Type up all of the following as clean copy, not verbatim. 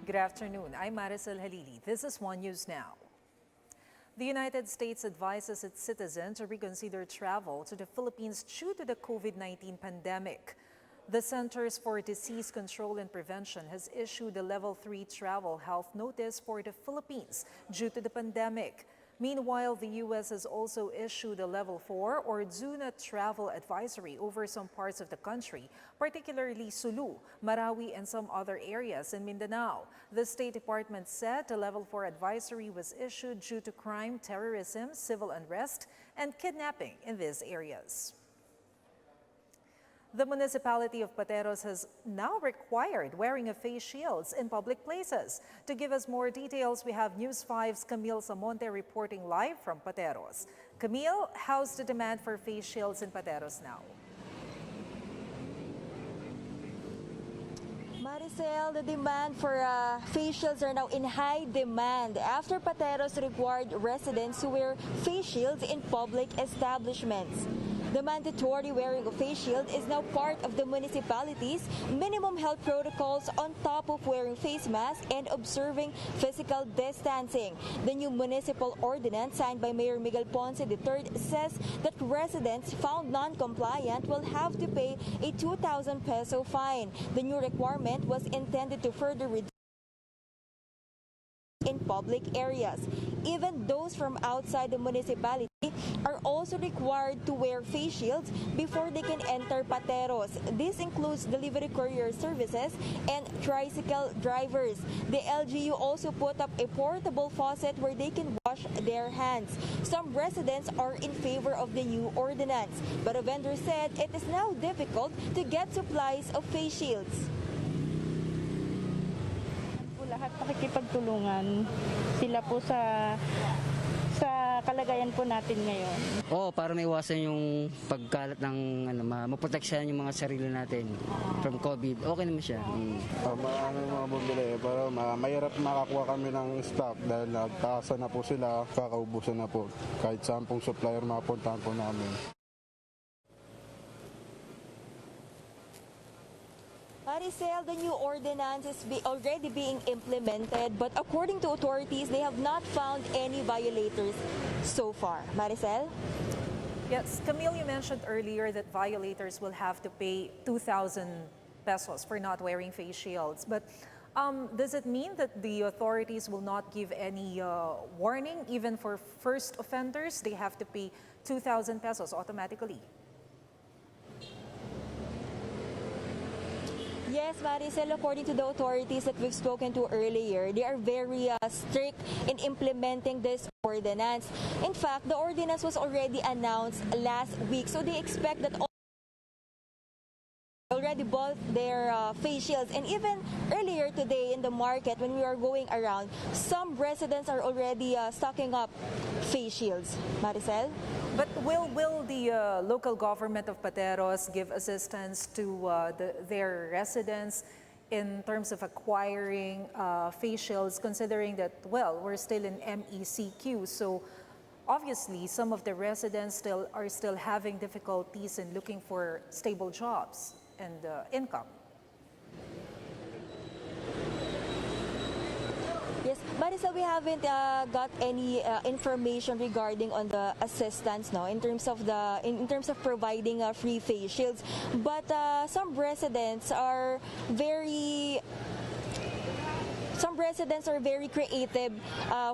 Good afternoon. I'm Maricel Halili. This is One News Now. The United States advises its citizens to reconsider travel to the Philippines due to the COVID-19 pandemic. The Centers for Disease Control and Prevention has issued a Level 3 travel health notice for the Philippines due to the pandemic. Meanwhile, the U.S. has also issued a Level 4 or Do Not Travel advisory over some parts of the country, particularly Sulu, Marawi, and some other areas in Mindanao. The State Department said the Level 4 advisory was issued due to crime, terrorism, civil unrest, and kidnapping in these areas. The municipality of Pateros has now required wearing of face shields in public places. To give us more details, we have News 5's Camille Samonte reporting live from Pateros. Camille, how's the demand for face shields in Pateros now? Maricel, the demand for face shields are now in high demand after Pateros required residents to wear face shields in public establishments. The mandatory wearing of face shield is now part of the municipality's minimum health protocols on top of wearing face masks and observing physical distancing. The new municipal ordinance signed by Mayor Miguel Ponce III says that residents found non-compliant will have to pay a 2,000 peso fine. The new requirement was intended to further reduce in public areas. Even those from outside the municipality are also required to wear face shields before they can enter Pateros. This includes delivery courier services and tricycle drivers. The LGU also put up a portable faucet where they can wash their hands. Some residents are in favor of the new ordinance, but a vendor said it is now difficult to get supplies of face shields. Lahat pakikipagtulungan sila po sa kalagayan po natin ngayon. Oo, para maiwasan yung pagkalat ng maproteksyon yung mga sarili natin from COVID. Okay naman siya. Marami mga bumili pero mahirap makakuha kami ng stock dahil nagtaasa na po sila, kakaubusan na po. Kahit saan pong supplier mapuntahan po namin. Maricel, the new ordinance is already being implemented, but according to authorities, they have not found any violators so far. Maricel? Yes, Camille, you mentioned earlier that violators will have to pay 2,000 pesos for not wearing face shields. But does it mean that the authorities will not give any warning, even for first offenders? They have to pay 2,000 pesos automatically? Yes, Maricel, according to the authorities that we've spoken to earlier, they are very strict in implementing this ordinance. In fact, the ordinance was already announced last week, so they expect that already bought their face shields. And even earlier today in the market, when we were going around, some residents are already stocking up face shields. Maricel? But will the local government of Pateros give assistance to their residents in terms of acquiring face shields, considering that, well, we're still in MECQ, so obviously some of the residents are still having difficulties in looking for stable jobs and income? Yes, Maricel, we haven't got any information regarding on the assistance, no, in terms of providing free face shields. But some residents are very creative.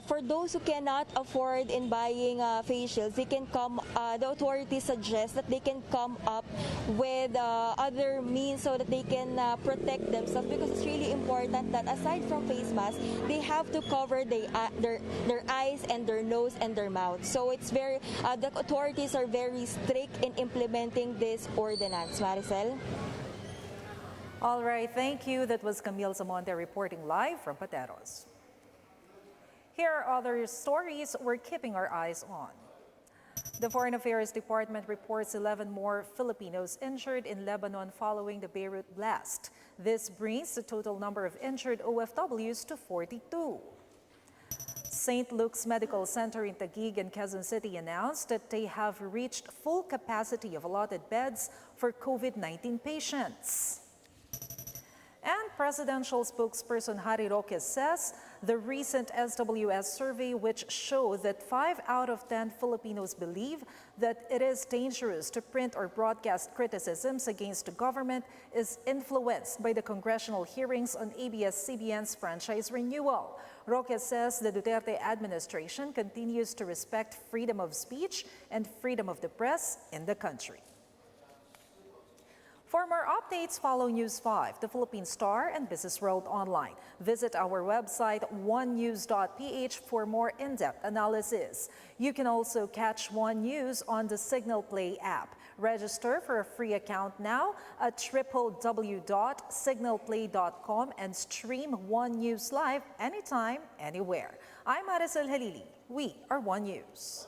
For those who cannot afford in buying face shields, they can come. The authorities suggest that they can come up with other means so that they can protect themselves, because it's really important that aside from face masks, they have to cover their eyes and their nose and their mouth. So it's the authorities are very strict in implementing this ordinance. Maricel? All right, thank you. That was Camille Samonte reporting live from Pateros. Here are other stories we're keeping our eyes on. The Foreign Affairs Department reports 11 more Filipinos injured in Lebanon following the Beirut blast. This brings the total number of injured OFWs to 42. St. Luke's Medical Center in Taguig and Quezon City announced that they have reached full capacity of allotted beds for COVID-19 patients. And presidential spokesperson Roque says the recent SWS survey, which showed that 5 out of 10 Filipinos believe that it is dangerous to print or broadcast criticisms against the government, is influenced by the congressional hearings on ABS-CBN's franchise renewal. Roque says the Duterte administration continues to respect freedom of speech and freedom of the press in the country. For more updates, follow News 5, the Philippine Star, and Business World Online. Visit our website, onenews.ph, for more in-depth analysis. You can also catch One News on the Signal Play app. Register for a free account now at www.signalplay.com and stream One News live anytime, anywhere. I'm Maricel Halili. We are One News.